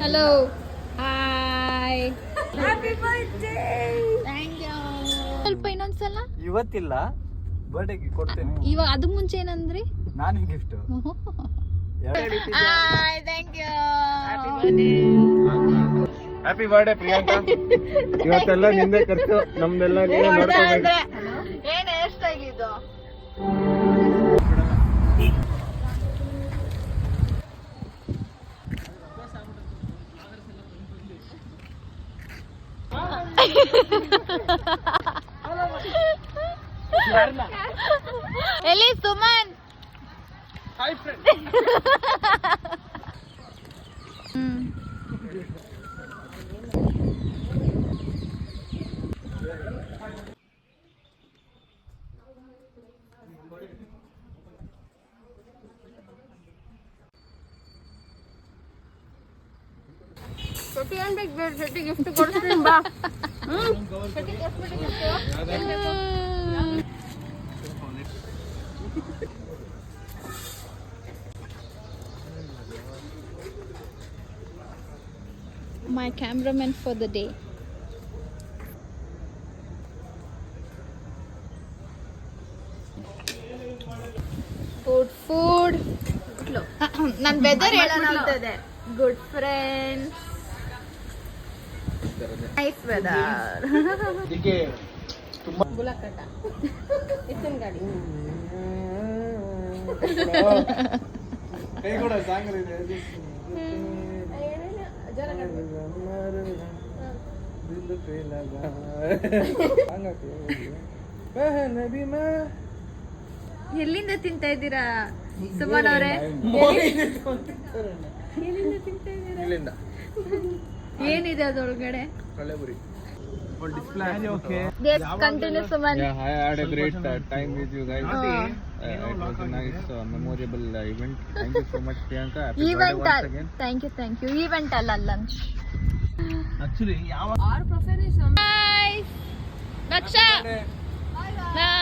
Hello hi happy birthday thank you ಸ್ವಲ್ಪ ಇನ್ನೊಂದ್ಸಲ ಇವತ್ತಿಲ್ಲ ಬರ್ಡೇಗೆ ಕೊಡ್ತೇನೆ ಇವಾಗ ಅದು ಮುಂಚೆ ಏನಂದ್ರಿ ನಾನು gift hi thank you happy birthday Priyanka ಇವತ್ತೆಲ್ಲ ನಿಂದೆ ಖರ್ಚು ನಮ್ದೆಲ್ಲ ನೀವೇ ನೋಡ್ಕೋಬೇಕು ಏನ್ ಹೇರ್ ಸ್ಟೈಲ್ ಇದು ಎಲ್ಲಿ Suman hi friend Shetty gift ಕೊಡ್ತೀನಿ ಬಾ My cameraman for the day. Food. Nan weather ಹೇಳೋಣ ಅಂತ ಇದೆ. Good friends. Nice weather. ಇದಕ್ಕೆ ತುಂಬಾ ಗುಲಾಕಟ. ಇತ್ತನ್ ಗಾಡಿ. ಕೈ ಕೂಡ ಸಾಂಗ್ ಇದೆ ಎಲ್ಲಿಂದ ತಿಂತಾ ಇದ್ದೀರಾ ಸುಮನ್ ಅವರೇ ಎಲ್ಲಿಂದ ತಿಂತಾ ಇದ್ದೀರಾ ಇಲ್ಲಿಂದ ಏನಿದೆ ಅದೊಳಗಡೆ ಕಳೆಬುರಿ display okay yes continue suman yeah I had a great time with you guys it was a nice memorable event thank you so much Priyanka happy event birthday once again thank you event alla lunch actually our professional guys Raksha bye